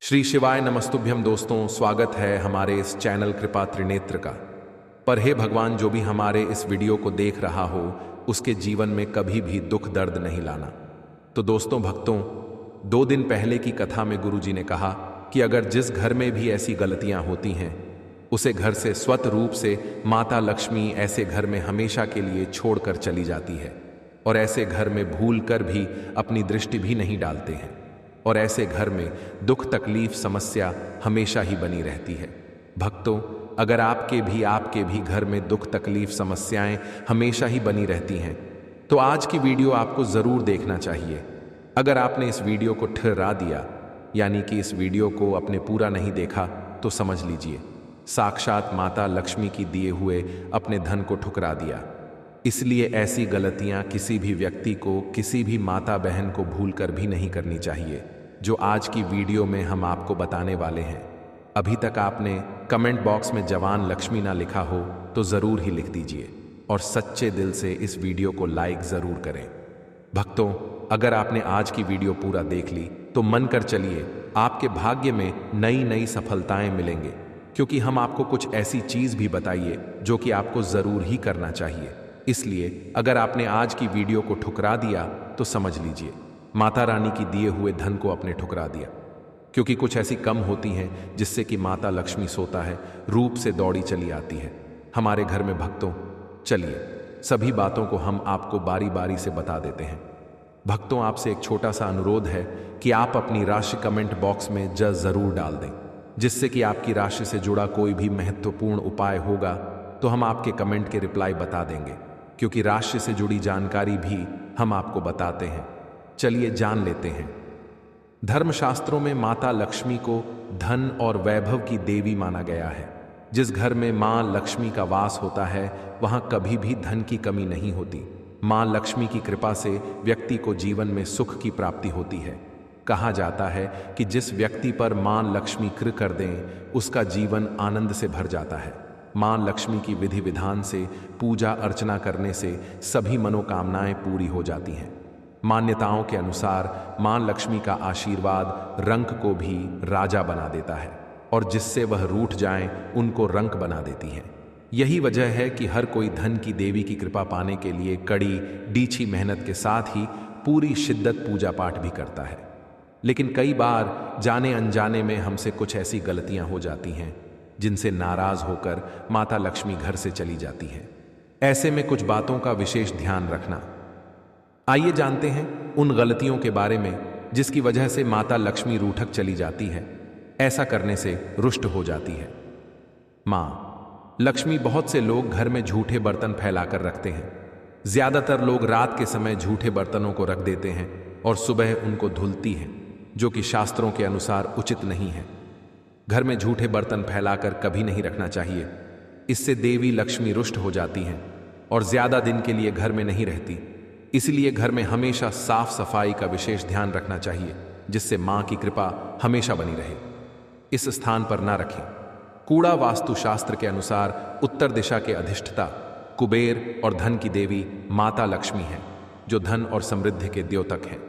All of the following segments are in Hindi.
श्री शिवाय नमस्तुभ्यम। दोस्तों, स्वागत है हमारे इस चैनल कृपा त्रिनेत्र का। पर हे भगवान, जो भी हमारे इस वीडियो को देख रहा हो उसके जीवन में कभी भी दुख दर्द नहीं लाना। तो दोस्तों भक्तों, 2 दिन पहले की कथा में गुरुजी ने कहा कि अगर जिस घर में भी ऐसी गलतियां होती हैं उसे घर से स्वतः रूप से माता लक्ष्मी ऐसे घर में हमेशा के लिए छोड़कर चली जाती है, और ऐसे घर में भूल कर भी अपनी दृष्टि भी नहीं डालते हैं, और ऐसे घर में दुख तकलीफ समस्या हमेशा ही बनी रहती है। भक्तों, अगर आपके भी घर में दुख तकलीफ समस्याएं हमेशा ही बनी रहती हैं तो आज की वीडियो आपको ज़रूर देखना चाहिए। अगर आपने इस वीडियो को ठहरा दिया, यानी कि इस वीडियो को अपने पूरा नहीं देखा, तो समझ लीजिए साक्षात माता लक्ष्मी की दिए हुए अपने धन को ठुकरा दिया। इसलिए ऐसी गलतियां किसी भी व्यक्ति को, किसी भी माता बहन को भूलकर भी नहीं करनी चाहिए, जो आज की वीडियो में हम आपको बताने वाले हैं। अभी तक आपने कमेंट बॉक्स में जवान लक्ष्मी ना लिखा हो तो ज़रूर ही लिख दीजिए, और सच्चे दिल से इस वीडियो को लाइक ज़रूर करें। भक्तों, अगर आपने आज की वीडियो पूरा देख ली तो मन कर चलिए आपके भाग्य में नई नई सफलताएं मिलेंगे, क्योंकि हम आपको कुछ ऐसी चीज़ भी बताइए जो कि आपको ज़रूर ही करना चाहिए। इसलिए अगर आपने आज की वीडियो को ठुकरा दिया तो समझ लीजिए माता रानी की दिए हुए धन को आपने ठुकरा दिया, क्योंकि कुछ ऐसी कम होती हैं जिससे कि माता लक्ष्मी सोता है रूप से दौड़ी चली आती है हमारे घर में। भक्तों, चलिए सभी बातों को हम आपको बारी बारी से बता देते हैं। भक्तों, आपसे एक छोटा सा अनुरोध है कि आप अपनी राशि कमेंट बॉक्स में ज़रूर डाल दें, जिससे कि आपकी राशि से जुड़ा कोई भी महत्वपूर्ण उपाय होगा तो हम आपके कमेंट के रिप्लाई बता देंगे, क्योंकि राशि से जुड़ी जानकारी भी हम आपको बताते हैं। चलिए जान लेते हैं। धर्मशास्त्रों में माता लक्ष्मी को धन और वैभव की देवी माना गया है। जिस घर में मां लक्ष्मी का वास होता है वहां कभी भी धन की कमी नहीं होती। मां लक्ष्मी की कृपा से व्यक्ति को जीवन में सुख की प्राप्ति होती है। कहा जाता है कि जिस व्यक्ति पर मां लक्ष्मी कृपा कर दें उसका जीवन आनंद से भर जाता है। मां लक्ष्मी की विधि विधान से पूजा अर्चना करने से सभी मनोकामनाएं पूरी हो जाती हैं। मान्यताओं के अनुसार मां लक्ष्मी का आशीर्वाद रंक को भी राजा बना देता है, और जिससे वह रूठ जाएं उनको रंक बना देती है। यही वजह है कि हर कोई धन की देवी की कृपा पाने के लिए कड़ी डीछी मेहनत के साथ ही पूरी शिद्दत पूजा पाठ भी करता है। लेकिन कई बार जाने अनजाने में हमसे कुछ ऐसी गलतियां हो जाती हैं जिनसे नाराज होकर माता लक्ष्मी घर से चली जाती हैं। ऐसे में कुछ बातों का विशेष ध्यान रखना। आइए जानते हैं उन गलतियों के बारे में जिसकी वजह से माता लक्ष्मी रूठक चली जाती है, ऐसा करने से रुष्ट हो जाती है। मां लक्ष्मी, बहुत से लोग घर में झूठे बर्तन फैलाकर रखते हैं। ज्यादातर लोग रात के समय झूठे बर्तनों को रख देते हैं और सुबह उनको धुलती हैं, जो कि शास्त्रों के अनुसार उचित नहीं है। घर में झूठे बर्तन फैलाकर कभी नहीं रखना चाहिए। इससे देवी लक्ष्मी रुष्ट हो जाती हैं और ज्यादा दिन के लिए घर में नहीं रहती। इसलिए घर में हमेशा साफ सफाई का विशेष ध्यान रखना चाहिए, जिससे मां की कृपा हमेशा बनी रहे। इस स्थान पर ना रखें। कूड़ा वास्तुशास्त्र के अनुसार उत्तर दिशा के अधिष्ठता कुबेर और धन की देवी माता लक्ष्मी है, जो धन और समृद्धि के द्योतक हैं।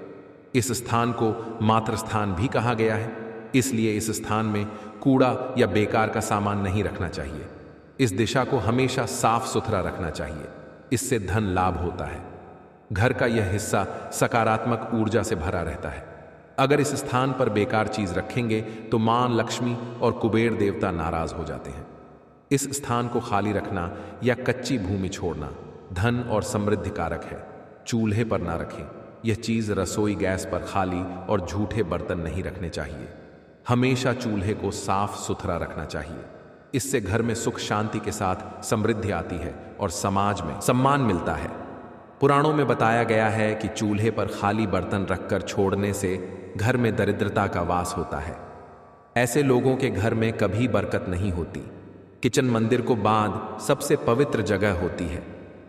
इस स्थान को मातृस्थान भी कहा गया है, इसलिए इस स्थान में कूड़ा या बेकार का सामान नहीं रखना चाहिए। इस दिशा को हमेशा साफ सुथरा रखना चाहिए, इससे धन लाभ होता है। घर का यह हिस्सा सकारात्मक ऊर्जा से भरा रहता है। अगर इस स्थान पर बेकार चीज रखेंगे तो मां लक्ष्मी और कुबेर देवता नाराज हो जाते हैं। इस स्थान को खाली रखना या कच्ची भूमि छोड़ना धन और समृद्धि कारक है। चूल्हे पर ना रखें। यह चीज रसोई गैस पर खाली और झूठे बर्तन नहीं रखने चाहिए। हमेशा चूल्हे को साफ सुथरा रखना चाहिए। इससे घर में सुख शांति के साथ समृद्धि आती है और समाज में सम्मान मिलता है। पुराणों में बताया गया है कि चूल्हे पर खाली बर्तन रखकर छोड़ने से घर में दरिद्रता का वास होता है। ऐसे लोगों के घर में कभी बरकत नहीं होती। किचन मंदिर को बाद सबसे पवित्र जगह होती है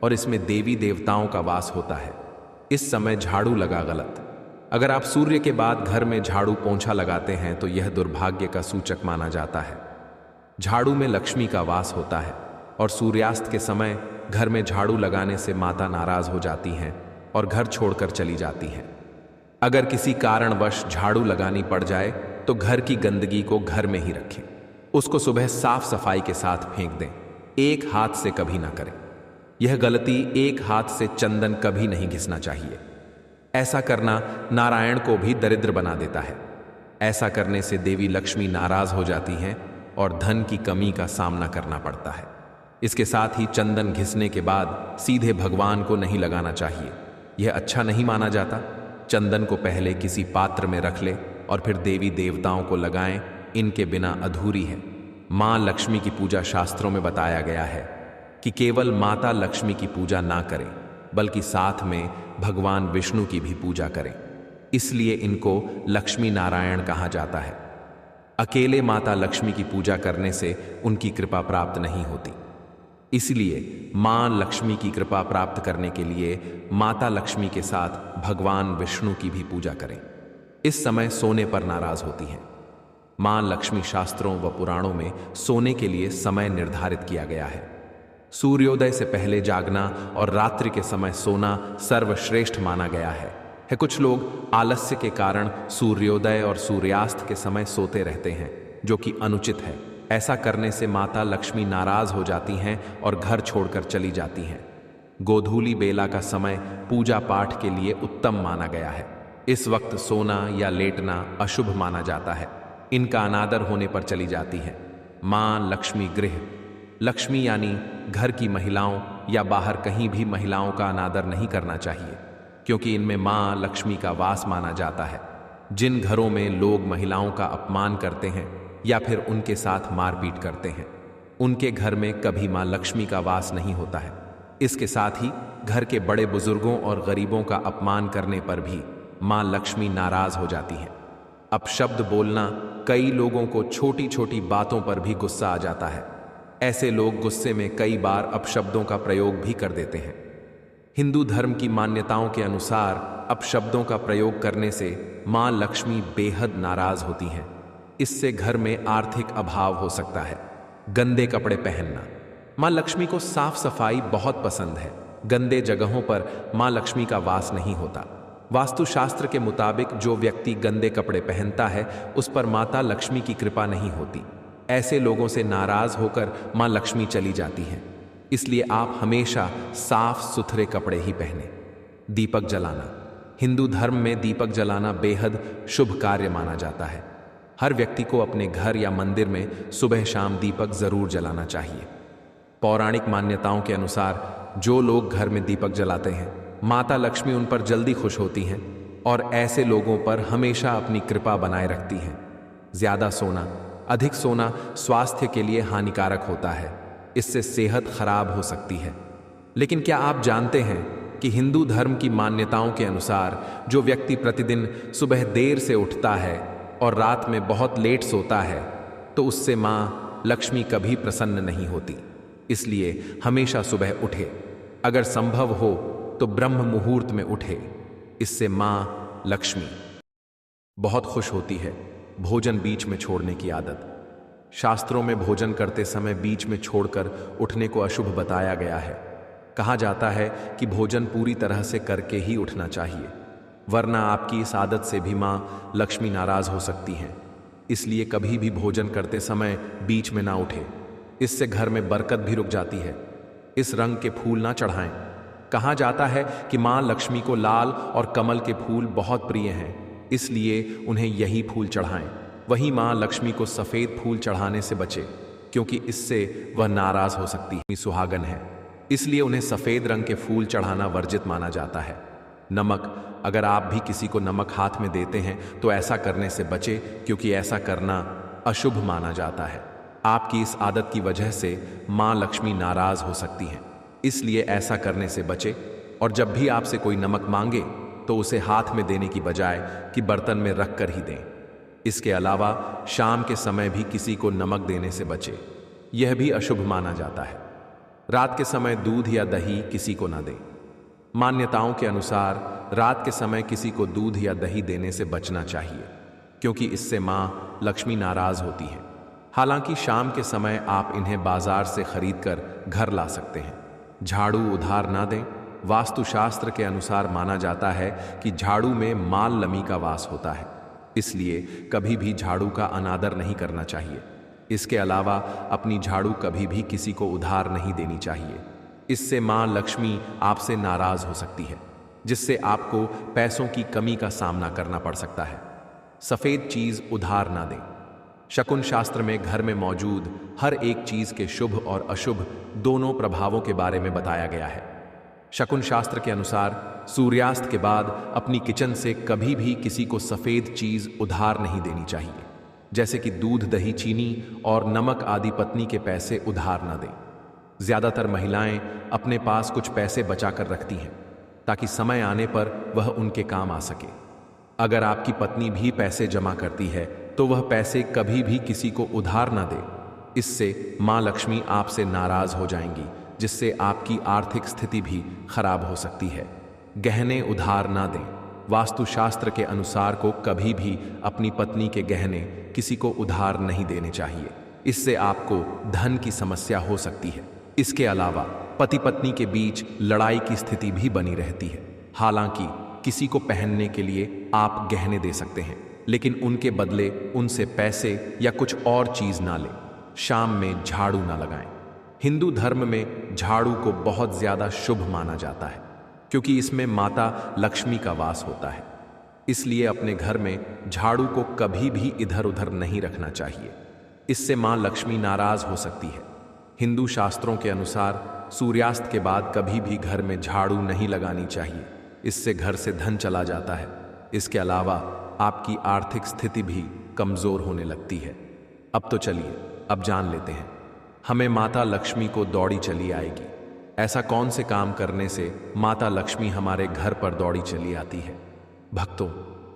और इसमें देवी देवताओं का वास होता है। इस समय झाड़ू लगा गलत। अगर आप सूर्य के बाद घर में झाड़ू पोंछा लगाते हैं तो यह दुर्भाग्य का सूचक माना जाता है। झाड़ू में लक्ष्मी का वास होता है और सूर्यास्त के समय घर में झाड़ू लगाने से माता नाराज हो जाती हैं और घर छोड़कर चली जाती हैं। अगर किसी कारणवश झाड़ू लगानी पड़ जाए तो घर की गंदगी को घर में ही रखें। उसको सुबह साफ सफाई के साथ फेंक दें। एक हाथ से कभी ना करें। यह गलती, एक हाथ से चंदन कभी नहीं घिसना चाहिए। ऐसा करना नारायण को भी दरिद्र बना देता है। ऐसा करने से देवी लक्ष्मी नाराज हो जाती हैं और धन की कमी का सामना करना पड़ता है। इसके साथ ही चंदन घिसने के बाद सीधे भगवान को नहीं लगाना चाहिए। यह अच्छा नहीं माना जाता। चंदन को पहले किसी पात्र में रख ले और फिर देवी देवताओं को लगाएं। इनके बिना अधूरी है। मां लक्ष्मी की पूजा शास्त्रों में बताया गया है कि केवल माता लक्ष्मी की पूजा ना करें, बल्कि साथ में भगवान विष्णु की भी पूजा करें। इसलिए इनको लक्ष्मी नारायण कहा जाता है। अकेले माता लक्ष्मी की पूजा करने से उनकी कृपा प्राप्त नहीं होती। इसलिए मां लक्ष्मी की कृपा प्राप्त करने के लिए माता लक्ष्मी के साथ भगवान विष्णु की भी पूजा करें। इस समय सोने पर नाराज होती हैं। मां लक्ष्मी शास्त्रों व पुराणों में सोने के लिए समय निर्धारित किया गया है। सूर्योदय से पहले जागना और रात्रि के समय सोना सर्वश्रेष्ठ माना गया है। कुछ लोग आलस्य के कारण सूर्योदय और सूर्यास्त के समय सोते रहते हैं, जो कि अनुचित है। ऐसा करने से माता लक्ष्मी नाराज हो जाती हैं और घर छोड़कर चली जाती हैं। गोधूली बेला का समय पूजा पाठ के लिए उत्तम माना गया है। इस वक्त सोना या लेटना अशुभ माना जाता है। इनका अनादर होने पर चली जाती है। मां लक्ष्मी गृह, लक्ष्मी यानी घर की महिलाओं या बाहर कहीं भी महिलाओं का अनादर नहीं करना चाहिए, क्योंकि इनमें मां लक्ष्मी का वास माना जाता है। जिन घरों में लोग महिलाओं का अपमान करते हैं या फिर उनके साथ मारपीट करते हैं, उनके घर में कभी मां लक्ष्मी का वास नहीं होता है। इसके साथ ही घर के बड़े बुजुर्गों और गरीबों का अपमान करने पर भी मां लक्ष्मी नाराज हो जाती हैं। अपशब्द बोलना, कई लोगों को छोटी छोटी बातों पर भी गुस्सा आ जाता है। ऐसे लोग गुस्से में कई बार अपशब्दों का प्रयोग भी कर देते हैं। हिंदू धर्म की मान्यताओं के अनुसार अपशब्दों का प्रयोग करने से मां लक्ष्मी बेहद नाराज होती हैं। इससे घर में आर्थिक अभाव हो सकता है। गंदे कपड़े पहनना, मां लक्ष्मी को साफ सफाई बहुत पसंद है। गंदे जगहों पर मां लक्ष्मी का वास नहीं होता। वास्तुशास्त्र के मुताबिक जो व्यक्ति गंदे कपड़े पहनता है, उस पर माता लक्ष्मी की कृपा नहीं होती। ऐसे लोगों से नाराज होकर मां लक्ष्मी चली जाती हैं। इसलिए आप हमेशा साफ सुथरे कपड़े ही पहनें। दीपक जलाना, हिंदू धर्म में दीपक जलाना बेहद शुभ कार्य माना जाता है। हर व्यक्ति को अपने घर या मंदिर में सुबह शाम दीपक जरूर जलाना चाहिए। पौराणिक मान्यताओं के अनुसार जो लोग घर में दीपक जलाते हैं, माता लक्ष्मी उन पर जल्दी खुश होती हैं और ऐसे लोगों पर हमेशा अपनी कृपा बनाए रखती हैं। ज्यादा सोना, अधिक सोना स्वास्थ्य के लिए हानिकारक होता है। इससे सेहत खराब हो सकती है। लेकिन क्या आप जानते हैं कि हिंदू धर्म की मान्यताओं के अनुसार जो व्यक्ति प्रतिदिन सुबह देर से उठता है और रात में बहुत लेट सोता है, तो उससे मां लक्ष्मी कभी प्रसन्न नहीं होती। इसलिए हमेशा सुबह उठे। अगर संभव हो तो ब्रह्म मुहूर्त में उठे। इससे मां लक्ष्मी बहुत खुश होती है। भोजन बीच में छोड़ने की आदत, शास्त्रों में भोजन करते समय बीच में छोड़कर उठने को अशुभ बताया गया है। कहा जाता है कि भोजन पूरी तरह से करके ही उठना चाहिए, वरना आपकी इस आदत से भी मां लक्ष्मी नाराज हो सकती हैं। इसलिए कभी भी भोजन करते समय बीच में ना उठे। इससे घर में बरकत भी रुक जाती है। इस रंग के फूल ना चढ़ाएं। कहा जाता है कि मां लक्ष्मी को लाल और कमल के फूल बहुत प्रिय हैं, इसलिए उन्हें यही फूल चढ़ाएं। वहीं मां लक्ष्मी को सफेद फूल चढ़ाने से बचे, क्योंकि इससे वह नाराज हो सकती है। सुहागन है, इसलिए उन्हें सफेद रंग के फूल चढ़ाना वर्जित माना जाता है। नमक, अगर आप भी किसी को नमक हाथ में देते हैं तो ऐसा करने से बचे, क्योंकि ऐसा करना अशुभ माना जाता है। आपकी इस आदत की वजह से मां लक्ष्मी नाराज हो सकती हैं, इसलिए ऐसा करने से बचे। और जब भी आपसे कोई नमक मांगे तो उसे हाथ में देने की बजाय कि बर्तन में रख कर ही दें। इसके अलावा शाम के समय भी किसी को नमक देने से बचे, यह भी अशुभ माना जाता है। रात के समय दूध या दही किसी को ना दें। मान्यताओं के अनुसार रात के समय किसी को दूध या दही देने से बचना चाहिए, क्योंकि इससे मां लक्ष्मी नाराज होती है। हालांकि शाम के समय आप इन्हें बाजार से खरीदकर घर ला सकते हैं। झाड़ू उधार ना दें। वास्तुशास्त्र के अनुसार माना जाता है कि झाड़ू में माल लमी का वास होता है, इसलिए कभी भी झाड़ू का अनादर नहीं करना चाहिए। इसके अलावा अपनी झाड़ू कभी भी किसी को उधार नहीं देनी चाहिए। इससे मां लक्ष्मी आपसे नाराज हो सकती है, जिससे आपको पैसों की कमी का सामना करना पड़ सकता है। सफेद चीज उधार ना दें। शकुन शास्त्र में घर में मौजूद हर एक चीज के शुभ और अशुभ दोनों प्रभावों के बारे में बताया गया है। शकुन शास्त्र के अनुसार सूर्यास्त के बाद अपनी किचन से कभी भी किसी को सफेद चीज उधार नहीं देनी चाहिए, जैसे कि दूध, दही, चीनी और नमक आदि पत्नी के पैसे उधार ना दें। ज्यादातर महिलाएं अपने पास कुछ पैसे बचाकर रखती हैं ताकि समय आने पर वह उनके काम आ सके। अगर आपकी पत्नी भी पैसे जमा करती है तो वह पैसे कभी भी किसी को उधार ना दे। इससे मां लक्ष्मी आपसे नाराज हो जाएंगी, जिससे आपकी आर्थिक स्थिति भी खराब हो सकती है। गहने उधार ना दें। वास्तुशास्त्र के अनुसार को कभी भी अपनी पत्नी के गहने किसी को उधार नहीं देने चाहिए। इससे आपको धन की समस्या हो सकती है। इसके अलावा पति पत्नी के बीच लड़ाई की स्थिति भी बनी रहती है। हालांकि किसी को पहनने के लिए आप गहने दे सकते हैं, लेकिन उनके बदले उनसे पैसे या कुछ और चीज ना लें। शाम में झाड़ू ना लगाएं। हिंदू धर्म में झाड़ू को बहुत ज्यादा शुभ माना जाता है, क्योंकि इसमें माता लक्ष्मी का वास होता है। इसलिए अपने घर में झाड़ू को कभी भी इधर उधर नहीं रखना चाहिए। इससे मां लक्ष्मी नाराज हो सकती है। हिंदू शास्त्रों के अनुसार सूर्यास्त के बाद कभी भी घर में झाड़ू नहीं लगानी चाहिए। इससे घर से धन चला जाता है। इसके अलावा आपकी आर्थिक स्थिति भी कमजोर होने लगती है। अब तो चलिए अब जान लेते हैं, हमें माता लक्ष्मी को दौड़ी चली आएगी। ऐसा कौन से काम करने से माता लक्ष्मी हमारे घर पर दौड़ी चली आती है? भक्तों,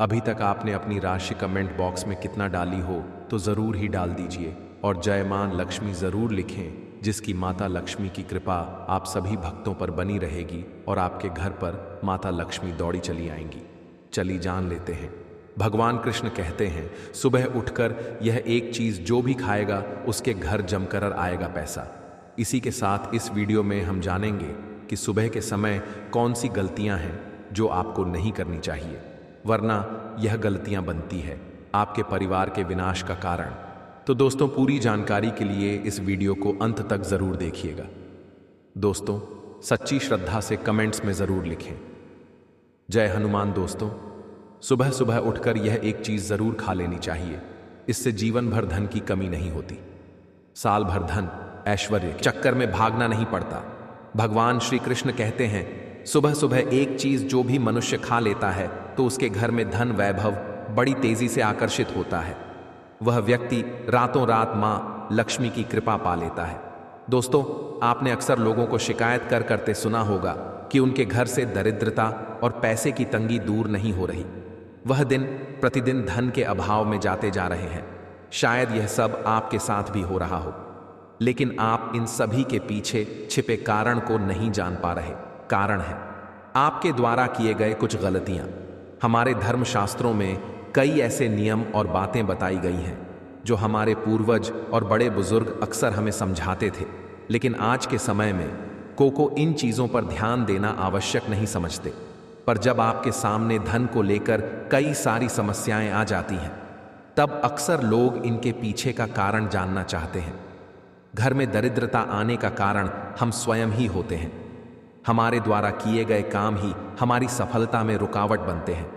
अभी तक आपने अपनी राशि कमेंट बॉक्स में कितना डाली हो तो जरूर ही डाल दीजिए और जय मां लक्ष्मी जरूर लिखें, जिसकी माता लक्ष्मी की कृपा आप सभी भक्तों पर बनी रहेगी और आपके घर पर माता लक्ष्मी दौड़ी चली आएंगी। चलिए जान लेते हैं। भगवान कृष्ण कहते हैं, सुबह उठकर यह एक चीज जो भी खाएगा उसके घर जमकर आएगा पैसा। इसी के साथ इस वीडियो में हम जानेंगे कि सुबह के समय कौन सी गलतियां हैं जो आपको नहीं करनी चाहिए, वरना यह गलतियां बनती है आपके परिवार के विनाश का कारण। तो दोस्तों, पूरी जानकारी के लिए इस वीडियो को अंत तक जरूर देखिएगा। दोस्तों, सच्ची श्रद्धा से कमेंट्स में जरूर लिखें, जय हनुमान। दोस्तों, सुबह सुबह उठकर यह एक चीज जरूर खा लेनी चाहिए। इससे जीवन भर धन की कमी नहीं होती। साल भर धन ऐश्वर्य के चक्कर में भागना नहीं पड़ता। भगवान श्री कृष्ण कहते हैं, सुबह सुबह एक चीज जो भी मनुष्य खा लेता है तो उसके घर में धन वैभव बड़ी तेजी से आकर्षित होता है। वह व्यक्ति रातों रात मां लक्ष्मी की कृपा पा लेता है। दोस्तों, आपने अक्सर लोगों को शिकायत करते सुना होगा कि उनके घर से दरिद्रता और पैसे की तंगी दूर नहीं हो रही। वह दिन प्रतिदिन धन के अभाव में जाते जा रहे हैं। शायद यह सब आपके साथ भी हो रहा हो, लेकिन आप इन सभी के पीछे छिपे कारण को नहीं जान पा रहे। कारण है आपके द्वारा किए गए कुछ गलतियां। हमारे धर्मशास्त्रों में कई ऐसे नियम और बातें बताई गई हैं जो हमारे पूर्वज और बड़े बुजुर्ग अक्सर हमें समझाते थे, लेकिन आज के समय में को इन चीजों पर ध्यान देना आवश्यक नहीं समझते। पर जब आपके सामने धन को लेकर कई सारी समस्याएं आ जाती हैं, तब अक्सर लोग इनके पीछे का कारण जानना चाहते हैं। घर में दरिद्रता आने का कारण हम स्वयं ही होते हैं। हमारे द्वारा किए गए काम ही हमारी सफलता में रुकावट बनते हैं।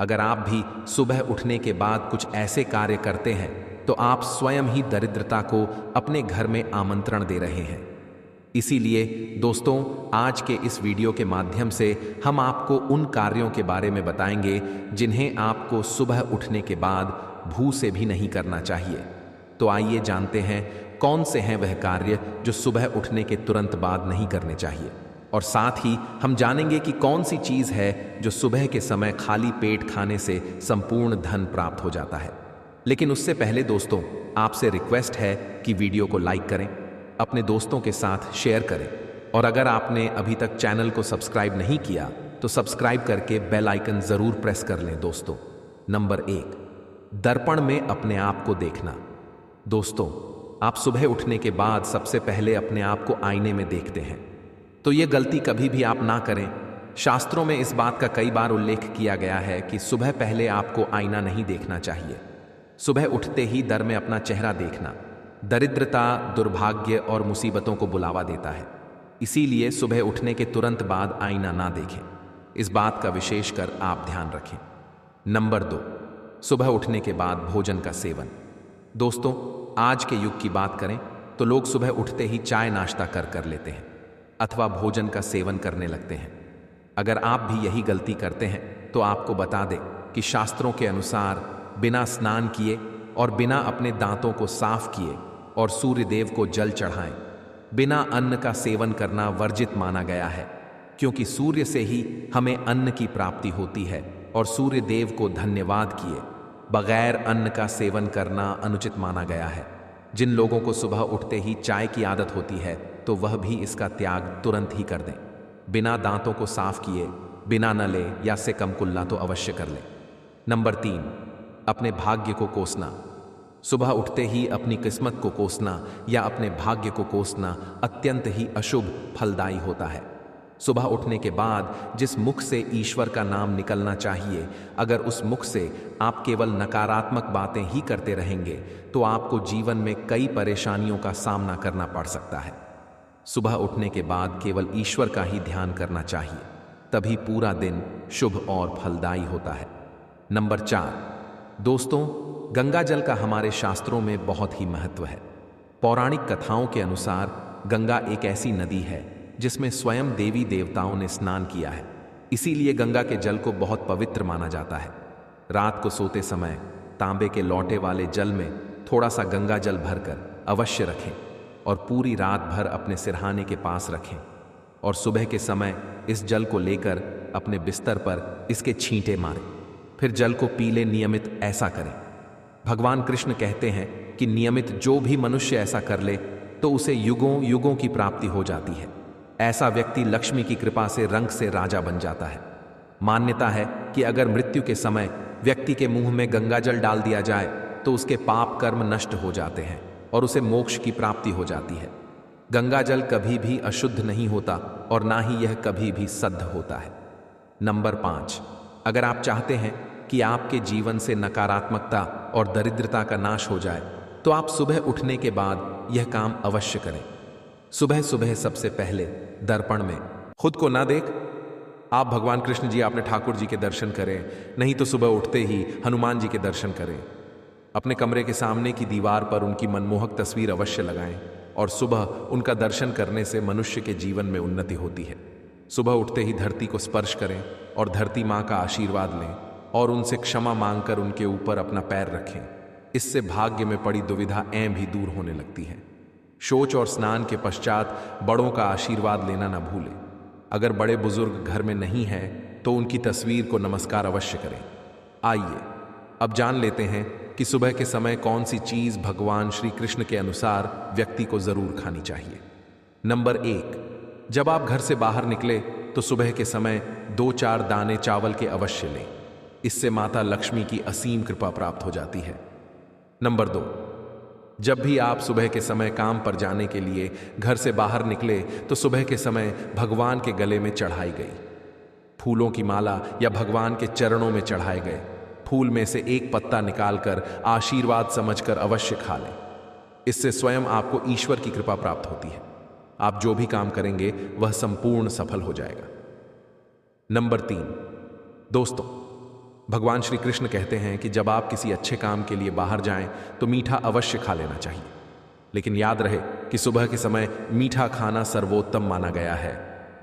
अगर आप भी सुबह उठने के बाद कुछ ऐसे कार्य करते हैं तो आप स्वयं ही दरिद्रता को अपने घर में आमंत्रण दे रहे हैं। इसीलिए दोस्तों, आज के इस वीडियो के माध्यम से हम आपको उन कार्यों के बारे में बताएंगे जिन्हें आपको सुबह उठने के बाद भू से भी नहीं करना चाहिए। तो आइए जानते हैं कौन से हैं वह कार्य जो सुबह उठने के तुरंत बाद नहीं करने चाहिए, और साथ ही हम जानेंगे कि कौन सी चीज है जो सुबह के समय खाली पेट खाने से संपूर्ण धन प्राप्त हो जाता है। लेकिन उससे पहले दोस्तों, आपसे रिक्वेस्ट है कि वीडियो को लाइक करें, अपने दोस्तों के साथ शेयर करें, और अगर आपने अभी तक चैनल को सब्सक्राइब नहीं किया तो सब्सक्राइब करके बेल आइकन जरूर प्रेस कर लें। दोस्तों, नंबर 1, दर्पण में अपने आप को देखना। दोस्तों, आप सुबह उठने के बाद सबसे पहले अपने आप को आईने में देखते हैं, तो यह गलती कभी भी आप ना करें। शास्त्रों में इस बात का कई बार उल्लेख किया गया है कि सुबह पहले आपको आईना नहीं देखना चाहिए। सुबह उठते ही दर में अपना चेहरा देखना दरिद्रता, दुर्भाग्य और मुसीबतों को बुलावा देता है। इसीलिए सुबह उठने के तुरंत बाद आईना ना देखें। इस बात का विशेषकर आप ध्यान रखें। नंबर 2, सुबह उठने के बाद भोजन का सेवन। दोस्तों, आज के युग की बात करें तो लोग सुबह उठते ही चाय नाश्ता कर लेते हैं अथवा भोजन का सेवन करने लगते हैं। अगर आप भी यही गलती करते हैं तो आपको बता दें कि शास्त्रों के अनुसार बिना स्नान किए और बिना अपने दांतों को साफ किए और सूर्य देव को जल चढ़ाएं, बिना अन्न का सेवन करना वर्जित माना गया है, क्योंकि सूर्य से ही हमें अन्न की प्राप्ति होती है और सूर्य देव को धन्यवाद किए बगैर अन्न का सेवन करना अनुचित माना गया है। जिन लोगों को सुबह उठते ही चाय की आदत होती है तो वह भी इसका त्याग तुरंत ही कर दें। बिना दांतों को साफ किए, बिना नले या से कम कुल्ला तो अवश्य कर लें। नंबर 3, अपने भाग्य को कोसना। सुबह उठते ही अपनी किस्मत को कोसना या अपने भाग्य को कोसना अत्यंत ही अशुभ फलदायी होता है। सुबह उठने के बाद जिस मुख से ईश्वर का नाम निकलना चाहिए, अगर उस मुख से आप केवल नकारात्मक बातें ही करते रहेंगे तो आपको जीवन में कई परेशानियों का सामना करना पड़ सकता है। सुबह उठने के बाद केवल ईश्वर का ही ध्यान करना चाहिए, तभी पूरा दिन शुभ और फलदायी होता है। नंबर 4, दोस्तों, गंगा जल का हमारे शास्त्रों में बहुत ही महत्व है। पौराणिक कथाओं के अनुसार गंगा एक ऐसी नदी है जिसमें स्वयं देवी देवताओं ने स्नान किया है। इसीलिए गंगा के जल को बहुत पवित्र माना जाता है। रात को सोते समय तांबे के लौटे वाले जल में थोड़ा सा गंगा जल भरकर अवश्य रखें और पूरी रात भर अपने सिरहाने के पास रखें और सुबह के समय इस जल को लेकर अपने बिस्तर पर इसके छींटे मारें, फिर जल को पी लें। नियमित ऐसा करें। भगवान कृष्ण कहते हैं कि नियमित जो भी मनुष्य ऐसा कर ले तो उसे युगों युगों की प्राप्ति हो जाती है। ऐसा व्यक्ति लक्ष्मी की कृपा से रंग से राजा बन जाता है। मान्यता है कि अगर मृत्यु के समय व्यक्ति के मुंह में गंगा जल डाल दिया जाए तो उसके पाप कर्म नष्ट हो जाते हैं और उसे मोक्ष की प्राप्ति हो जाती है। गंगा जल कभी भी अशुद्ध नहीं होता और ना ही यह कभी भी शुद्ध होता है। नंबर 5, अगर आप चाहते हैं कि आपके जीवन से नकारात्मकता और दरिद्रता का नाश हो जाए तो आप सुबह उठने के बाद यह काम अवश्य करें। सुबह सुबह सबसे पहले दर्पण में खुद को ना देख आप भगवान कृष्ण जी, आपने ठाकुर जी के दर्शन करें, नहीं तो सुबह उठते ही हनुमान जी के दर्शन करें। अपने कमरे के सामने की दीवार पर उनकी मनमोहक तस्वीर अवश्य लगाएं और सुबह उनका दर्शन करने से मनुष्य के जीवन में उन्नति होती है। सुबह उठते ही धरती को स्पर्श करें और धरती माँ का आशीर्वाद लें और उनसे क्षमा मांगकर उनके ऊपर अपना पैर रखें। इससे भाग्य में पड़ी दुविधा भी दूर होने लगती है। शौच और स्नान के पश्चात बड़ों का आशीर्वाद लेना न भूलें। अगर बड़े बुजुर्ग घर में नहीं हैं तो उनकी तस्वीर को नमस्कार अवश्य करें। आइए अब जान लेते हैं कि सुबह के समय कौन सी चीज भगवान श्री कृष्ण के अनुसार व्यक्ति को जरूर खानी चाहिए। नंबर 1, जब आप घर से बाहर निकले तो सुबह के समय 2-4 दाने चावल के अवश्य लें। इससे माता लक्ष्मी की असीम कृपा प्राप्त हो जाती है। नंबर 2, जब भी आप सुबह के समय काम पर जाने के लिए घर से बाहर निकले तो सुबह के समय भगवान के गले में चढ़ाई गई फूलों की माला या भगवान के चरणों में चढ़ाए गए फूल में से एक पत्ता निकालकर आशीर्वाद समझकर अवश्य खा लें। इससे स्वयं आपको ईश्वर की कृपा प्राप्त होती है। आप जो भी काम करेंगे वह संपूर्ण सफल हो जाएगा। नंबर 3, दोस्तों, भगवान श्री कृष्ण कहते हैं कि जब आप किसी अच्छे काम के लिए बाहर जाएं तो मीठा अवश्य खा लेना चाहिए, लेकिन याद रहे कि सुबह के समय मीठा खाना सर्वोत्तम माना गया है।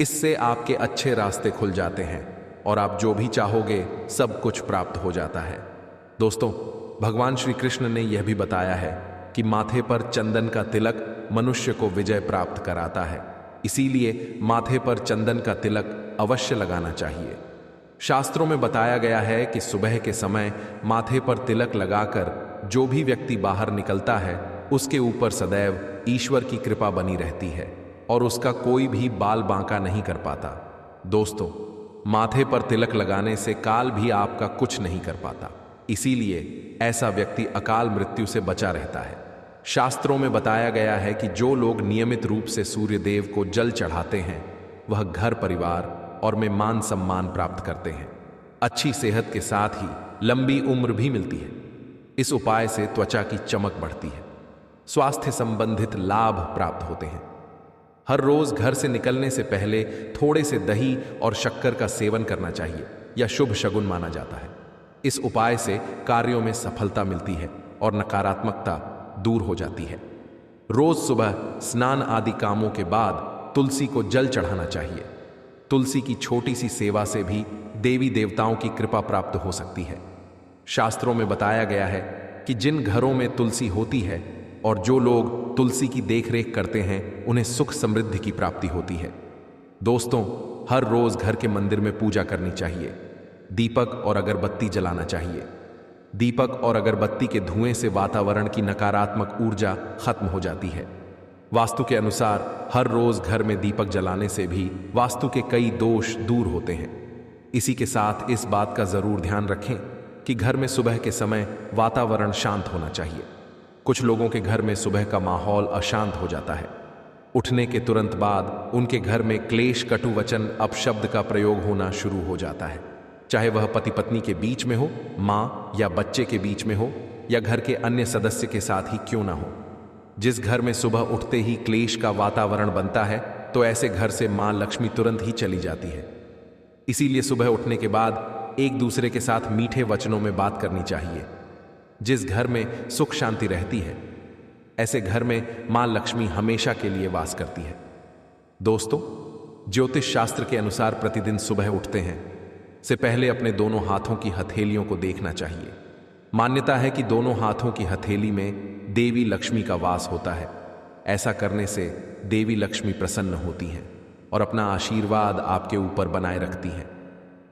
इससे आपके अच्छे रास्ते खुल जाते हैं और आप जो भी चाहोगे सब कुछ प्राप्त हो जाता है। दोस्तों, भगवान श्री कृष्ण ने यह भी बताया है कि माथे पर चंदन का तिलक मनुष्य को विजय प्राप्त कराता है। इसीलिए माथे पर चंदन का तिलक अवश्य लगाना चाहिए। शास्त्रों में बताया गया है कि सुबह के समय माथे पर तिलक लगाकर जो भी व्यक्ति बाहर निकलता है उसके ऊपर सदैव ईश्वर की कृपा बनी रहती है और उसका कोई भी बाल बांका नहीं कर पाता। दोस्तों, माथे पर तिलक लगाने से काल भी आपका कुछ नहीं कर पाता। इसीलिए ऐसा व्यक्ति अकाल मृत्यु से बचा रहता है। शास्त्रों में बताया गया है कि जो लोग नियमित रूप से सूर्य देव को जल चढ़ाते हैं वह घर परिवार, और में मान सम्मान प्राप्त करते हैं। अच्छी सेहत के साथ ही लंबी उम्र भी मिलती है। इस उपाय से त्वचा की चमक बढ़ती है, स्वास्थ्य संबंधित लाभ प्राप्त होते हैं। हर रोज घर से निकलने से पहले थोड़े से दही और शक्कर का सेवन करना चाहिए, यह शुभ शगुन माना जाता है। इस उपाय से कार्यों में सफलता मिलती है और नकारात्मकता दूर हो जाती है। रोज सुबह स्नान आदि कामों के बाद तुलसी को जल चढ़ाना चाहिए। तुलसी की छोटी सी सेवा से भी देवी देवताओं की कृपा प्राप्त हो सकती है। शास्त्रों में बताया गया है कि जिन घरों में तुलसी होती है और जो लोग तुलसी की देखरेख करते हैं, उन्हें सुख समृद्धि की प्राप्ति होती है। दोस्तों, हर रोज घर के मंदिर में पूजा करनी चाहिए। दीपक और अगरबत्ती जलाना चाहिए। दीपक और अगरबत्ती के धुएं से वातावरण की नकारात्मक ऊर्जा खत्म हो जाती है। वास्तु के अनुसार हर रोज घर में दीपक जलाने से भी वास्तु के कई दोष दूर होते हैं। इसी के साथ इस बात का जरूर ध्यान रखें कि घर में सुबह के समय वातावरण शांत होना चाहिए। कुछ लोगों के घर में सुबह का माहौल अशांत हो जाता है। उठने के तुरंत बाद उनके घर में क्लेश, कटु वचन, अपशब्द का प्रयोग होना शुरू हो जाता है। चाहे वह पति पत्नी के बीच में हो, माँ या बच्चे के बीच में हो, या घर के अन्य सदस्य के साथ ही क्यों ना हो। जिस घर में सुबह उठते ही क्लेश का वातावरण बनता है, तो ऐसे घर से माँ लक्ष्मी तुरंत ही चली जाती है। इसीलिए सुबह उठने के बाद एक दूसरे के साथ मीठे वचनों में बात करनी चाहिए। जिस घर में सुख शांति रहती है, ऐसे घर में मां लक्ष्मी हमेशा के लिए वास करती है। दोस्तों, ज्योतिष शास्त्र के अनुसार प्रतिदिन सुबह उठते हैं से पहले अपने दोनों हाथों की हथेलियों को देखना चाहिए। मान्यता है कि दोनों हाथों की हथेली में देवी लक्ष्मी का वास होता है। ऐसा करने से देवी लक्ष्मी प्रसन्न होती हैं और अपना आशीर्वाद आपके ऊपर बनाए रखती हैं।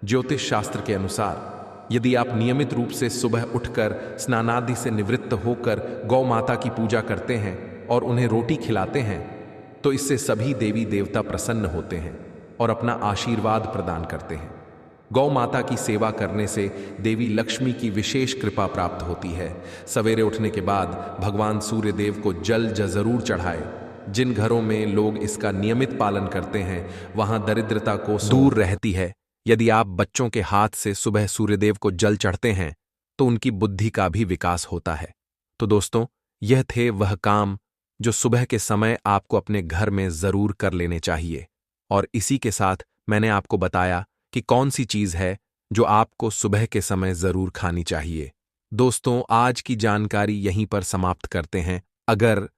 ज्योतिष शास्त्र के अनुसार यदि आप नियमित रूप से सुबह उठकर स्नानादि से निवृत्त होकर गौ माता की पूजा करते हैं और उन्हें रोटी खिलाते हैं, तो इससे सभी देवी देवता प्रसन्न होते हैं और अपना आशीर्वाद प्रदान करते हैं। गौ माता की सेवा करने से देवी लक्ष्मी की विशेष कृपा प्राप्त होती है। सवेरे उठने के बाद भगवान सूर्य देव को जल जरूर चढ़ाए। जिन घरों में लोग इसका नियमित पालन करते हैं, वहां दरिद्रता को दूर रहती है। यदि आप बच्चों के हाथ से सुबह सूर्यदेव को जल चढ़ते हैं, तो उनकी बुद्धि का भी विकास होता है। तो दोस्तों, यह थे वह काम जो सुबह के समय आपको अपने घर में जरूर कर लेने चाहिए। और इसी के साथ मैंने आपको बताया कि कौन सी चीज है जो आपको सुबह के समय जरूर खानी चाहिए। दोस्तों, आज की जानकारी यहीं पर समाप्त करते हैं। अगर